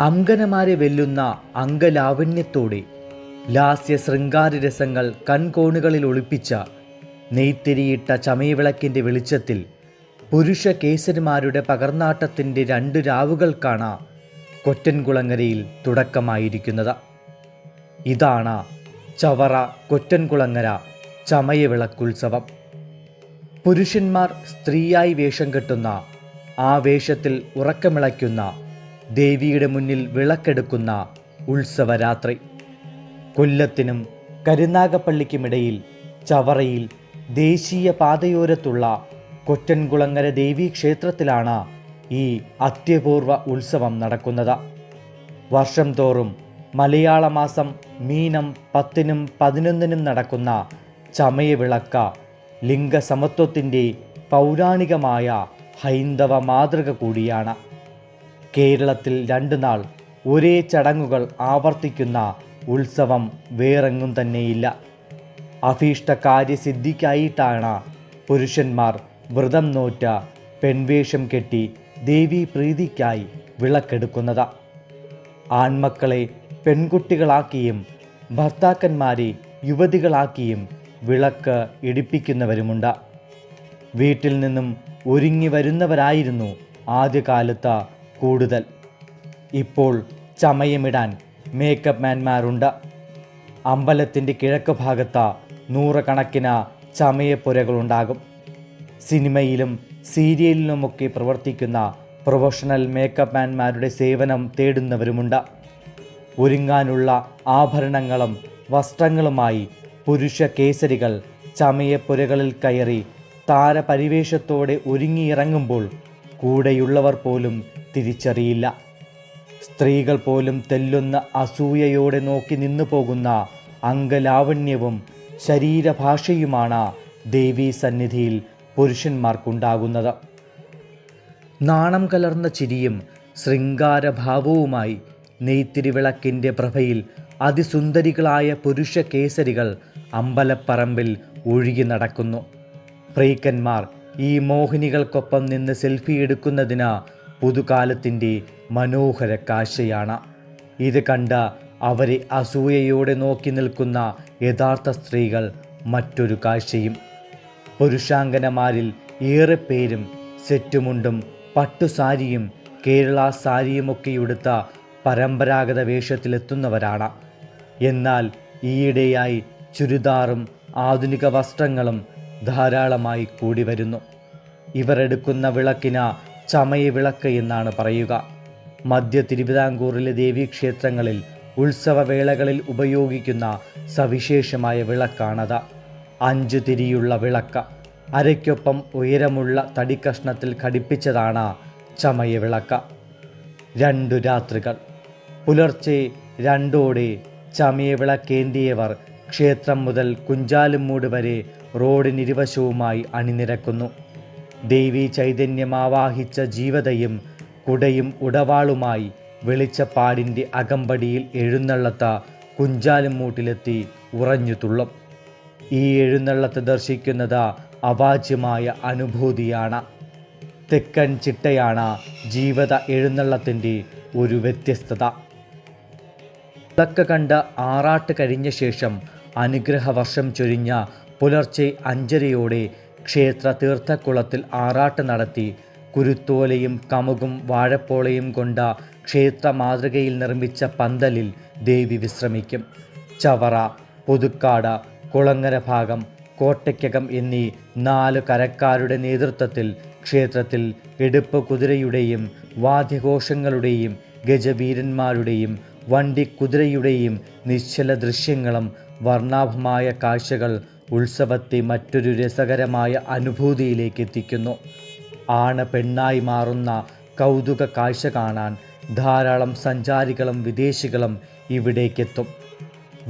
അങ്കനമാരെ വെല്ലുന്ന അംഗലാവണ്യത്തോടെ ലാസ്യ ശൃംഗാരരസങ്ങൾ കൺകോണുകളിൽ ഒളിപ്പിച്ച നെയ്ത്തിരിയിട്ട ചമയവിളക്കിൻ്റെ വെളിച്ചത്തിൽ പുരുഷ കേസരിമാരുടെ പകർന്നാട്ടത്തിൻ്റെ 2 രാവുകൾക്കാണ് കൊറ്റൻകുളങ്ങരയിൽ തുടക്കമായിരിക്കുന്നത്. ഇതാണ് ചവറ കൊറ്റൻകുളങ്ങര ചമയവിളക്കുത്സവം. പുരുഷന്മാർ സ്ത്രീയായി വേഷം കെട്ടുന്ന, ആ വേഷത്തിൽ ഉറക്കമിളയ്ക്കുന്ന, ദേവിയുടെ മുന്നിൽ വിളക്കെടുക്കുന്ന ഉത്സവരാത്രി. കൊല്ലത്തിനും കരുനാഗപ്പള്ളിക്കുമിടയിൽ ചവറയിൽ ദേശീയ പാതയോരത്തുള്ള കൊറ്റൻകുളങ്ങര ദേവീക്ഷേത്രത്തിലാണ് ഈ അത്യപൂർവ ഉത്സവം നടക്കുന്നത്. വർഷം തോറും മലയാള മാസം മീനം 10-നും 11-നും നടക്കുന്ന ചമയവിളക്ക ലിംഗസമത്വത്തിൻ്റെ പൗരാണികമായ ഹൈന്ദവ മാതൃക കൂടിയാണ്. കേരളത്തിൽ 2 നാൾ ഒരേ ചടങ്ങുകൾ ആവർത്തിക്കുന്ന ഉത്സവം വേറെങ്ങും തന്നെയില്ല. അഭീഷ്ട കാര്യസിദ്ധിക്കായിട്ടാണ് പുരുഷന്മാർ വ്രതം നോറ്റ പെൺവേഷം കെട്ടി ദേവീ പ്രീതിക്കായി വിളക്കെടുക്കുന്നത്. ആൺമക്കളെ പെൺകുട്ടികളാക്കിയും ഭർത്താക്കന്മാരെ യുവതികളാക്കിയും വിളക്ക് ഇടിപ്പിക്കുന്നവരുമുണ്ട്. വീട്ടിൽ നിന്നും ഒരുങ്ങി വരുന്നവരായിരുന്നു ആദ്യകാലത്ത് കൂടുതൽ. ഇപ്പോൾ ചമയമിടാൻ മേക്കപ്പ് മാൻമാരുണ്ട്. അമ്പലത്തിൻ്റെ കിഴക്ക് ഭാഗത്ത് നൂറുകണക്കിന് ചമയപ്പുരകളുണ്ടാകും. സിനിമയിലും സീരിയലിലുമൊക്കെ പ്രവർത്തിക്കുന്ന പ്രൊഫഷണൽ മേക്കപ്പ് മാൻമാരുടെ സേവനം തേടുന്നവരുമുണ്ട്. ഒരുങ്ങാനുള്ള ആഭരണങ്ങളും വസ്ത്രങ്ങളുമായി പുരുഷ കേസരികൾ ചമയപ്പുരകളിൽ കയറി താരപരിവേഷത്തോടെ ഒരുങ്ങിയിറങ്ങുമ്പോൾ കൂടെയുള്ളവർ പോലും തിരിച്ചറിയില്ല. സ്ത്രീകൾ പോലും തെല്ലുന്ന അസൂയയോടെ നോക്കി നിന്നു പോകുന്ന അംഗലാവണ്യവും ശരീരഭാഷയുമാണ് ദേവീ സന്നിധിയിൽ പുരുഷന്മാർക്കുണ്ടാകുന്നത്. നാണം കലർന്ന ചിരിയും ശൃംഗാരഭാവവുമായി നെയ്ത്തിരിവിളക്കിൻ്റെ പ്രഭയിൽ അതിസുന്ദരികളായ പുരുഷ കേസരികൾ അമ്പലപ്പറമ്പിൽ ഒഴുകി നടക്കുന്നു. ഫ്രീക്കന്മാർ ഈ മോഹിനികൾക്കൊപ്പം നിന്ന് സെൽഫി എടുക്കുന്നതിന് പുതുകാലത്തിൻ്റെ മനോഹര കാഴ്ചയാണ്. ഇത് കണ്ട അവരെ അസൂയയോടെ നോക്കി നിൽക്കുന്ന യഥാർത്ഥ സ്ത്രീകൾ മറ്റൊരു കാഴ്ചയും. പുരുഷാംഗനമാരിൽ ഏറെ പേരും സെറ്റുമുണ്ടും പട്ടുസാരിയും കേരള സാരിയുമൊക്കെ ഉടുത്ത പരമ്പരാഗത വേഷത്തിലെത്തുന്നവരാണ്. എന്നാൽ ഈയിടെയായി ചുരിദാറും ആധുനിക വസ്ത്രങ്ങളും ധാരാളമായി കൂടി വരുന്നു. ഇവർ എടുക്കുന്ന വിളക്കിന് ചമയവിളക്ക് എന്നാണ് പറയുക. മധ്യ തിരുവിതാംകൂറിലെ ദേവീക്ഷേത്രങ്ങളിൽ ഉത്സവവേളകളിൽ ഉപയോഗിക്കുന്ന സവിശേഷമായ വിളക്കാണത്. 5 തിരിയുള്ള വിളക്ക് അരയ്ക്കൊപ്പം ഉയരമുള്ള തടിക്കഷ്ണത്തിൽ ഘടിപ്പിച്ചതാണ് ചമയവിളക്ക്. 2 രാത്രികൾ. പുലർച്ചെ 2ഓടെ ചമയവിളക്കേന്തിയവർ ക്ഷേത്രം മുതൽ കുഞ്ചാലുംമൂട് വരെ റോഡിനിരുവശവുമായി അണിനിരക്കുന്നു. ദേവീ ചൈതന്യം ആവാഹിച്ച ജീവതയും കുടയും ഉടവാളുമായി വെളിച്ചപ്പാടിൻ്റെ അകമ്പടിയിൽ എഴുന്നള്ളത്ത് കുഞ്ചാലുംമൂട്ടിലെത്തി ഉറഞ്ഞു തുള്ളും. ഈ എഴുന്നള്ളത്ത് ദർശിക്കുന്നത് അവാച്യമായ അനുഭൂതിയാണ്. തെക്കൻ ചിട്ടയാണ് ജീവത എഴുന്നള്ളത്തിൻ്റെ ഒരു വ്യത്യസ്തത. വിളക്ക് കണ്ട് ആറാട്ട് കഴിഞ്ഞ ശേഷം അനുഗ്രഹവർഷം ചൊരിഞ്ഞ പുലർച്ചെ 5:30 ക്ഷേത്ര തീർത്ഥക്കുളത്തിൽ ആറാട്ട് നടത്തി കുരുത്തോലയും കമുകും വാഴപ്പോളയും കൊണ്ട ക്ഷേത്ര മാതൃകയിൽ നിർമ്മിച്ച പന്തലിൽ ദേവി വിശ്രമിക്കും. ചവറ, പുതുക്കാട്, കുളങ്ങര ഭാഗം, കോട്ടയ്ക്കകം എന്നീ 4 കരക്കാരുടെ നേതൃത്വത്തിൽ ക്ഷേത്രത്തിൽ എടുപ്പ് കുതിരയുടെയും വാദ്യഘോഷങ്ങളുടെയും ഗജവീരന്മാരുടെയും വണ്ടിക്കുതിരയുടെയും നിശ്ചല ദൃശ്യങ്ങളും വർണ്ണാഭമായ കാഴ്ചകൾ ഉത്സവത്തെ മറ്റൊരു രസകരമായ അനുഭൂതിയിലേക്ക് എത്തിക്കുന്നു. ആണ് പെണ്ണായി മാറുന്ന കൗതുക കാഴ്ച കാണാൻ ധാരാളം സഞ്ചാരികളും വിദേശികളും ഇവിടേക്കെത്തും.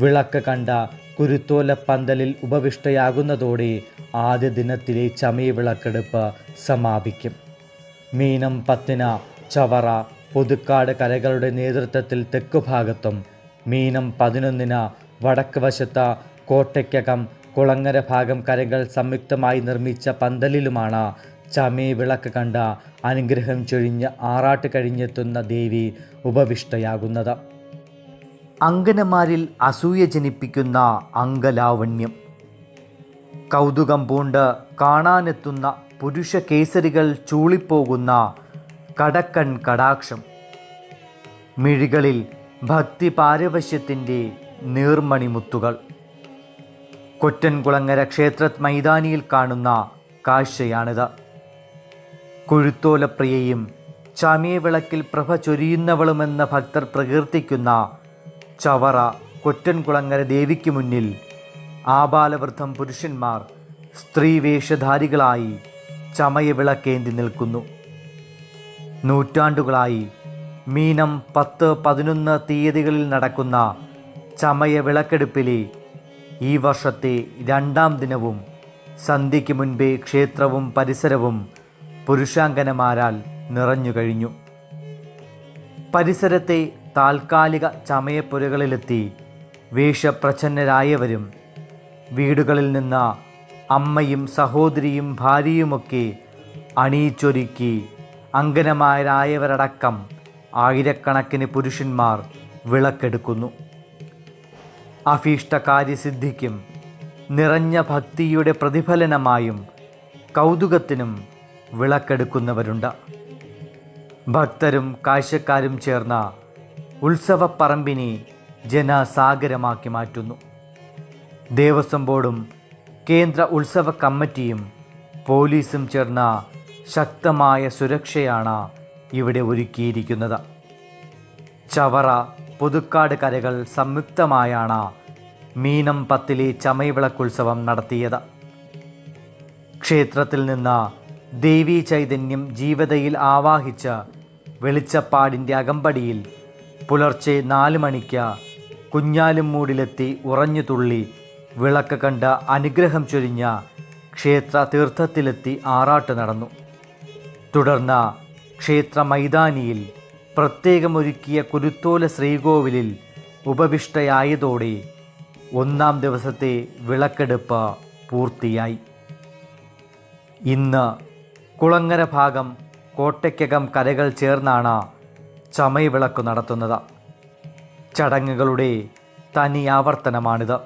വിളക്ക് കണ്ട കുരുത്തോലപ്പന്തലിൽ ഉപവിഷ്ടയാകുന്നതോടെ ആദ്യ ദിനത്തിലെ ചമയവിളക്കെടുപ്പ് സമാപിക്കും. മീനം 10-ന് ചവറ, പുതുക്കാട് കരകളുടെ നേതൃത്വത്തിൽ തെക്കുഭാഗത്തും, മീനം 11-ന് വടക്ക് വശത്ത് കോട്ടയ്ക്കകം, കുളങ്ങര ഭാഗം കരകൾ സംയുക്തമായി നിർമ്മിച്ച പന്തലിലുമാണ് ചമയവിളക്ക് കണ്ട അനുഗ്രഹം ചൊരിഞ്ഞ് ആറാട്ട് കഴിഞ്ഞെത്തുന്ന ദേവി ഉപവിഷ്ടയാകുന്നത്. അങ്കനമാരിൽ അസൂയ ജനിപ്പിക്കുന്ന അംഗലാവണ്യം, കൗതുകം പൂണ്ട് കാണാനെത്തുന്ന പുരുഷ കേസരികൾ ചൂളിപ്പോകുന്ന കടക്കൺ കടാക്ഷം, മിഴികളിൽ ഭക്തി പാരവശ്യത്തിൻ്റെ നീർമണിമുത്തുകൾ. കൊറ്റൻകുളങ്ങര ക്ഷേത്ര മൈതാനിയിൽ കാണുന്ന കാഴ്ചയാണിത്. കുഴുത്തോലപ്രിയയും ചമയവിളക്കിൽ പ്രഭ ചൊരിയുന്നവളുമെന്ന ഭക്തർ പ്രകീർത്തിക്കുന്ന ചവറ കൊറ്റൻകുളങ്ങര ദേവിക്ക് മുന്നിൽ ആബാലവൃദ്ധം പുരുഷന്മാർ സ്ത്രീവേഷധാരികളായി ചമയവിളക്കേന്തി നിൽക്കുന്നു. നൂറ്റാണ്ടുകളായി മീനം 10, 11 തീയതികളിൽ നടക്കുന്ന ചമയവിളക്കെടുപ്പിലെ ഈ വർഷത്തെ 2ാം ദിനവും സന്ധ്യയ്ക്ക് മുൻപേ ക്ഷേത്രവും പരിസരവും പുരുഷാങ്കനമാരാൽ നിറഞ്ഞുകഴിഞ്ഞു. പരിസരത്തെ താൽക്കാലിക ചമയപ്പുരകളിലെത്തി വേഷപ്രച്ഛന്നരായവരും വീടുകളിൽ നിന്ന് അമ്മയും സഹോദരിയും ഭാര്യയുമൊക്കെ അണിയിച്ചൊരുക്കി അങ്കനമാരായവരടക്കം ആയിരക്കണക്കിന് പുരുഷന്മാർ വിളക്കെടുക്കുന്നു. അഭീഷ്ടകാര്യസിദ്ധിക്കും നിറഞ്ഞ ഭക്തിയുടെ പ്രതിഫലനമായും കൗതുകത്തിനും വിളക്കെടുക്കുന്നവരുണ്ട്. ഭക്തരും കാഴ്ചക്കാരും ചേർന്ന ഉത്സവപ്പറമ്പിനെ ജനസാഗരമാക്കി മാറ്റുന്നു. ദേവസ്വം ബോർഡും കേന്ദ്ര ഉത്സവ കമ്മിറ്റിയും പോലീസും ചേർന്ന ശക്തമായ സുരക്ഷയാണ് ഇവിടെ ഒരുക്കിയിരിക്കുന്നത്. ചവറ പുതുക്കാട് കരകൾ സംയുക്തമായാണ് മീനം 10 ചമയവിളക്കുത്സവം നടത്തിയത്. ക്ഷേത്രത്തിൽ നിന്ന് ദേവീ ചൈതന്യം ജീവതയിൽ ആവാഹിച്ച വെളിച്ചപ്പാടിൻ്റെ അകമ്പടിയിൽ പുലർച്ചെ 4 മണിക്ക് കുഞ്ഞാലും മൂടിലെത്തി ഉറഞ്ഞു തുള്ളി വിളക്ക് കണ്ട് അനുഗ്രഹം ചൊരിഞ്ഞ ക്ഷേത്ര തീർത്ഥത്തിലെത്തി ആറാട്ട് നടന്നു. തുടർന്ന് ക്ഷേത്ര മൈതാനിയിൽ പ്രത്യേകമൊരുക്കിയ കുരുത്തോല ശ്രീകോവിലിൽ ഉപവിഷ്ടയായതോടെ 1ാം ദിവസത്തെ വിളക്കെടുപ്പ് പൂർത്തിയായി. ഇന്ന് കുളങ്ങര ഭാഗം കോട്ടയ്ക്കകം കരകൾ ചേർന്നാണ് ചമയവിളക്ക് നടത്തുന്നത്. ചടങ്ങുകളുടെ തനി ആവർത്തനമാണിത്.